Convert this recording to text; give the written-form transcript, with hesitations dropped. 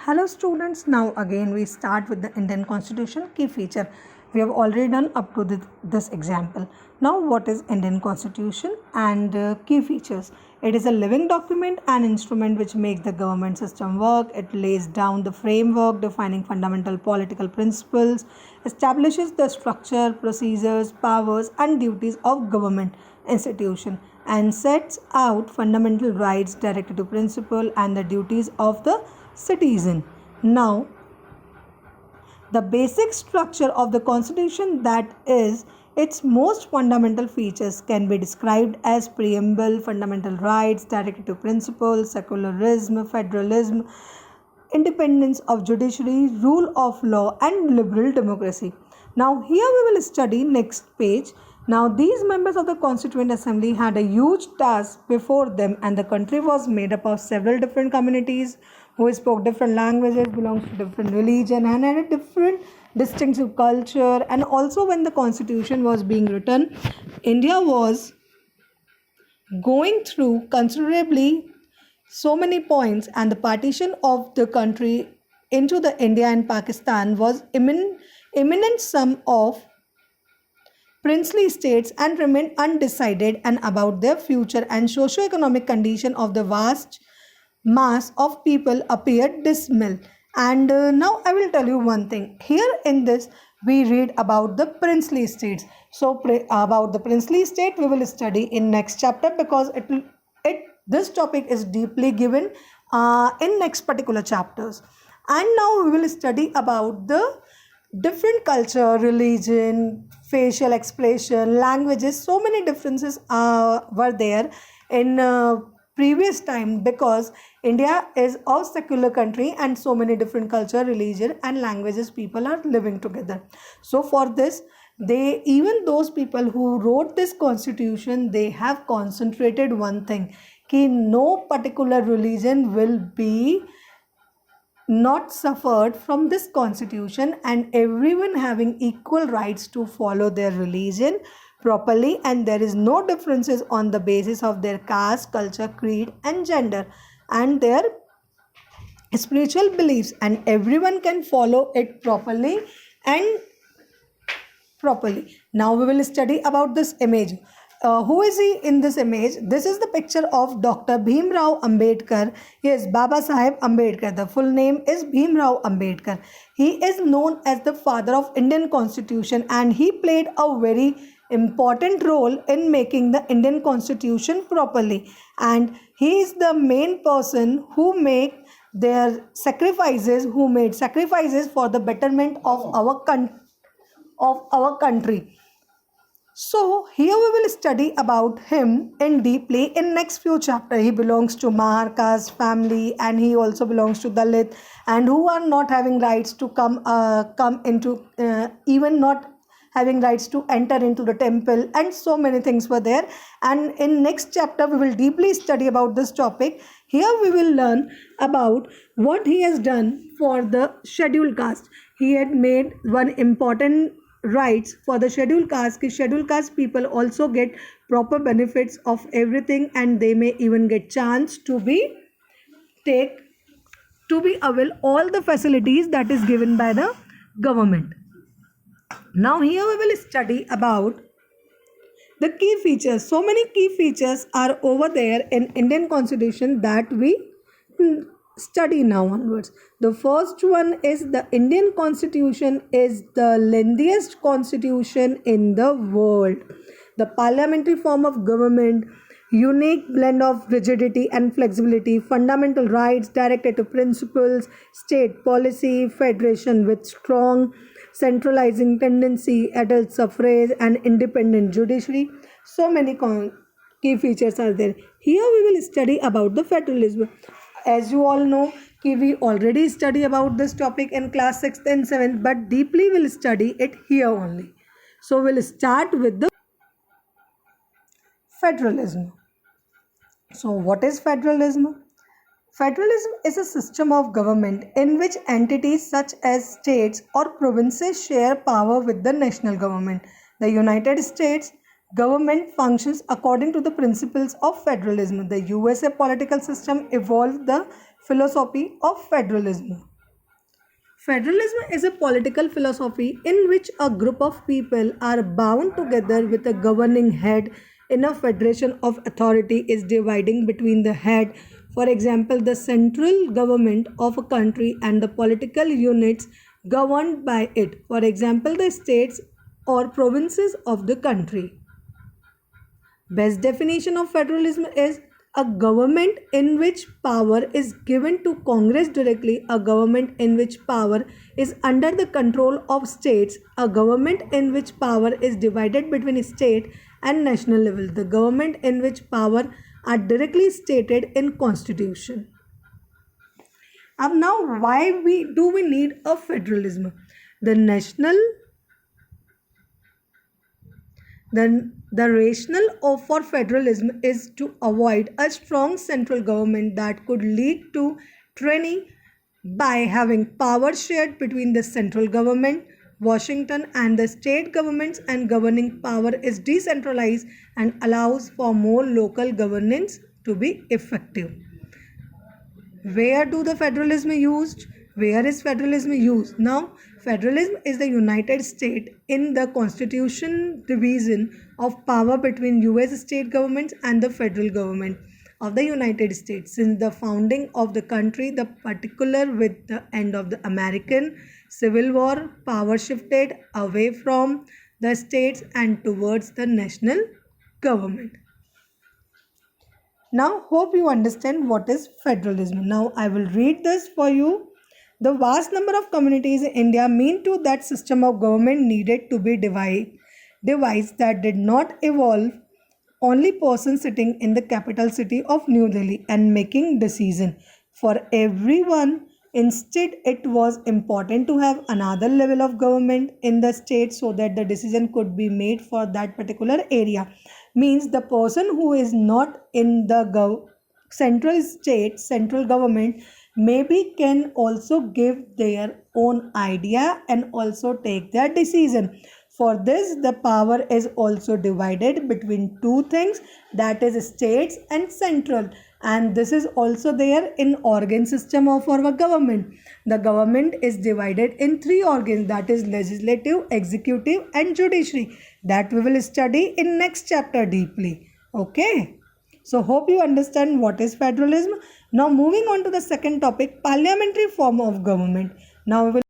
Hello students, now again we start with the Indian Constitution key feature. We have already done up to this example. Now what is Indian Constitution and key features? It is a living document and instrument which makes the government system work. It lays down the framework defining fundamental political principles, establishes the structure, procedures, powers and duties of government institution and sets out fundamental rights directed to principle and the duties of the citizen. Now, the basic structure of the constitution, that is its most fundamental features, can be described as preamble, fundamental rights directed to principle, secularism, federalism, independence of judiciary, rule of law and liberal democracy. Now here we will study next page. Now these members of the Constituent Assembly had a huge task before them, and the country was made up of several different communities who spoke different languages, belonged to different religion and had a different distinctive culture. And also when the constitution was being written, India was going through considerably so many points, and the partition of the country into the India and Pakistan was imminent sum of princely states and remained undecided and about their future, and socio-economic condition of the vast mass of people appeared dismal. And now I will tell you one thing. Here in this we read about the princely states. So about the princely state we will study in next chapter, because this topic is deeply given in next particular chapters. And now we will study about the different culture, religion, facial expression, languages. So many differences were there in previous time, because India is a secular country and so many different culture, religion and languages people are living together. So for this, even those people who wrote this constitution, they have concentrated one thing, कि no particular religion will be not suffered from this constitution, and everyone having equal rights to follow their religion properly, and there is no differences on the basis of their caste, culture, creed and gender and their spiritual beliefs, and everyone can follow it properly. Now we will study about this image. Who is he in this image? This is the picture of Dr. Bhim Rao Ambedkar. He is Baba Saheb Ambedkar. The full name is Bhim Rao Ambedkar. He is known as the father of Indian Constitution, and he played a very important role in making the Indian Constitution properly. And he is the main person who made sacrifices for the betterment of our country. So here we will study about him in deeply in next few chapters. He belongs to Mahar caste family, and he also belongs to Dalit, and who are not having rights to come into even not having rights to enter into the temple, and so many things were there. And in next chapter we will deeply study about this topic. Here we will learn about what he has done for the scheduled caste. He had made one important rights for the scheduled caste. Scheduled caste people also get proper benefits of everything, and they may even get chance to avail all the facilities that is given by the government. Now here we will study about the key features. So many key features are over there in Indian Constitution that we study now onwards. The first one is the Indian Constitution is the lengthiest constitution in the world. The parliamentary form of government, unique blend of rigidity and flexibility, fundamental rights directed to principles, state policy, federation with strong centralizing tendency, adult suffrage and independent judiciary. So many key features are there. Here we will study about the federalism. As you all know, we already study about this topic in class 6th and 7th, but deeply we'll study it here only. So we'll start with the federalism. So what is federalism? Federalism is a system of government in which entities such as states or provinces share power with the national government. The United States government functions according to the principles of federalism. The USA political system evolved the philosophy of federalism. Federalism is a political philosophy in which a group of people are bound together with a governing head in a federation of authority is dividing between the head, for example, the central government of a country and the political units governed by it, for example, the states or provinces of the country. Best definition of federalism is a government in which power is given to Congress directly, a government in which power is under the control of states, a government in which power is divided between state and national level, the government in which power are directly stated in constitution. Now why do we need a federalism? The rationale for federalism is to avoid a strong central government that could lead to tyranny by having power shared between the central government, Washington, and the state governments, and governing power is decentralized and allows for more local governance to be effective. Where do the federalism used? Where is federalism used? Now, federalism is the United States in the constitution division of power between US state governments and the federal government of the United States. Since the founding of the country, the particular with the end of the American Civil War, power shifted away from the states and towards the national government. Now, hope you understand what is federalism. Now, I will read this for you. The vast number of communities in India mean to that system of government needed to be devised that did not evolve only person sitting in the capital city of New Delhi and making decision for everyone. Instead, it was important to have another level of government in the state so that the decision could be made for that particular area. Means the person who is not in the central government maybe can also give their own idea and also take their decision. For this, the power is also divided between two things, that is states and central, and this is also there in organ system of our government. The government is divided in three organs, that is legislative, executive and judiciary, that we will study in next chapter deeply. Okay, so hope you understand what is federalism. Now moving on to the second topic, parliamentary form of government. Now we will